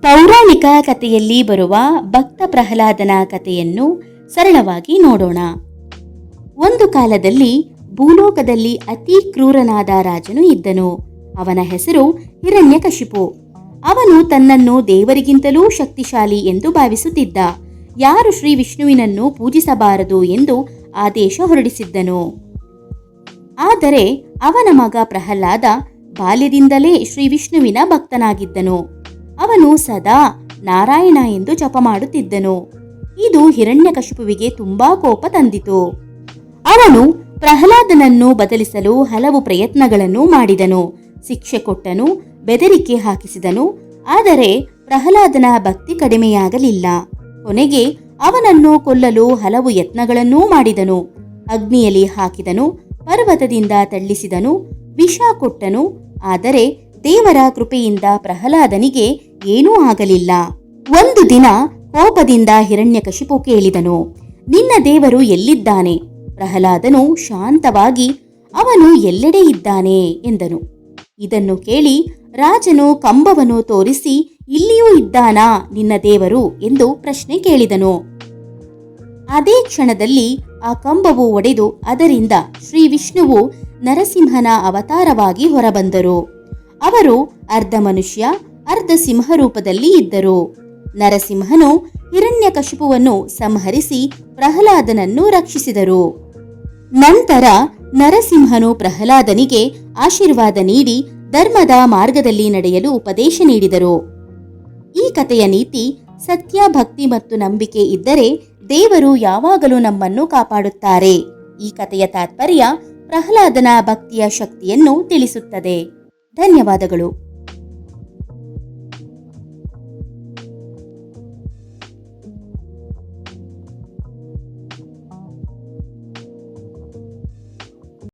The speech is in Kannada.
ಪೌರಾಣಿಕ ಕಥೆಯಲ್ಲಿ ಬರುವ ಭಕ್ತ ಪ್ರಹ್ಲಾದನ ಕಥೆಯನ್ನು ಸರಳವಾಗಿ ನೋಡೋಣ. ಒಂದು ಕಾಲದಲ್ಲಿ ಭೂಲೋಕದಲ್ಲಿ ಅತಿ ಕ್ರೂರನಾದ ರಾಜನು ಇದ್ದನು. ಅವನ ಹೆಸರು ಹಿರಣ್ಯಕಶಿಪು. ಅವನು ತನ್ನನ್ನು ದೇವರಿಗಿಂತಲೂ ಶಕ್ತಿಶಾಲಿ ಎಂದು ಭಾವಿಸುತ್ತಿದ್ದ. ಯಾರು ಶ್ರೀ ವಿಷ್ಣುವಿನನ್ನು ಪೂಜಿಸಬಾರದು ಎಂದು ಆದೇಶ ಹೊರಡಿಸಿದ್ದನು. ಆದರೆ ಅವನ ಮಗ ಪ್ರಹ್ಲಾದ ಬಾಲ್ಯದಿಂದಲೇ ಶ್ರೀ ವಿಷ್ಣುವಿನ ಭಕ್ತನಾಗಿದ್ದನು. ಅವನು ಸದಾ ನಾರಾಯಣ ಎಂದು ಜಪ ಮಾಡುತ್ತಿದ್ದನು. ಇದು ಹಿರಣ್ಯಕಶಿಪುವಿಗೆ ತುಂಬಾ ಕೋಪ ತಂದಿತು. ಅವನು ಪ್ರಹ್ಲಾದನನ್ನು ಬದಲಿಸಲು ಹಲವು ಪ್ರಯತ್ನಗಳನ್ನು ಮಾಡಿದನು. ಶಿಕ್ಷೆ ಕೊಟ್ಟನು, ಬೆದರಿಕೆ ಹಾಕಿಸಿದನು. ಆದರೆ ಪ್ರಹ್ಲಾದನ ಭಕ್ತಿ ಕಡಿಮೆಯಾಗಲಿಲ್ಲ. ಕೊನೆಗೆ ಅವನನ್ನು ಕೊಲ್ಲಲು ಹಲವು ಯತ್ನಗಳನ್ನೂ ಮಾಡಿದನು. ಅಗ್ನಿಯಲ್ಲಿ ಹಾಕಿದನು, ಪರ್ವತದಿಂದ ತಳ್ಳಿಸಿದನು, ವಿಷ ಕೊಟ್ಟನು. ಆದರೆ ದೇವರ ಕೃಪೆಯಿಂದ ಪ್ರಹ್ಲಾದನಿಗೆ ಏನೂ ಆಗಲಿಲ್ಲ. ಒಂದು ದಿನ ಕೋಪದಿಂದ ಹಿರಣ್ಯಕಶಿಪು ಕೇಳಿದನು, ನಿನ್ನ ದೇವರು ಎಲ್ಲಿದ್ದಾನೆ? ಪ್ರಹ್ಲಾದನು ಶಾಂತವಾಗಿ, ಅವನು ಎಲ್ಲೆಡೆ ಇದ್ದಾನೆ ಎಂದನು. ಇದನ್ನು ಕೇಳಿ ರಾಜನು ಕಂಬವನ್ನು ತೋರಿಸಿ, ಇಲ್ಲಿಯೂ ಇದ್ದಾನಾ ನಿನ್ನ ದೇವರು ಎಂದು ಪ್ರಶ್ನೆ ಕೇಳಿದನು. ಅದೇ ಕ್ಷಣದಲ್ಲಿ ಆ ಕಂಬವು ಒಡೆದು ಅದರಿಂದ ಶ್ರೀ ವಿಷ್ಣುವು ನರಸಿಂಹನ ಅವತಾರವಾಗಿ ಹೊರಬಂದರು. ಅವರು ಅರ್ಧ ಮನುಷ್ಯ ಅರ್ಧ ಸಿಂಹ ರೂಪದಲ್ಲಿ ಇದ್ದರು. ನರಸಿಂಹನು ಹಿರಣ್ಯಕಶಿಪುವನ್ನು ಸಂಹರಿಸಿ ಪ್ರಹ್ಲಾದನನ್ನು ರಕ್ಷಿಸಿದರು. ನಂತರ ನರಸಿಂಹನು ಪ್ರಹ್ಲಾದನಿಗೆ ಆಶೀರ್ವಾದ ನೀಡಿ ಧರ್ಮದ ಮಾರ್ಗದಲ್ಲಿ ನಡೆಯಲು ಉಪದೇಶ ನೀಡಿದರು. ಈ ಕಥೆಯ ನೀತಿ: ಸತ್ಯ, ಭಕ್ತಿ ಮತ್ತು ನಂಬಿಕೆ ಇದ್ದರೆ ದೇವರು ಯಾವಾಗಲೂ ನಮ್ಮನ್ನು ಕಾಪಾಡುತ್ತಾರೆ. ಈ ಕಥೆಯ ತಾತ್ಪರ್ಯ ಪ್ರಹ್ಲಾದನ ಭಕ್ತಿಯ ಶಕ್ತಿಯನ್ನು ತಿಳಿಸುತ್ತದೆ. ಧನ್ಯವಾದಗಳು.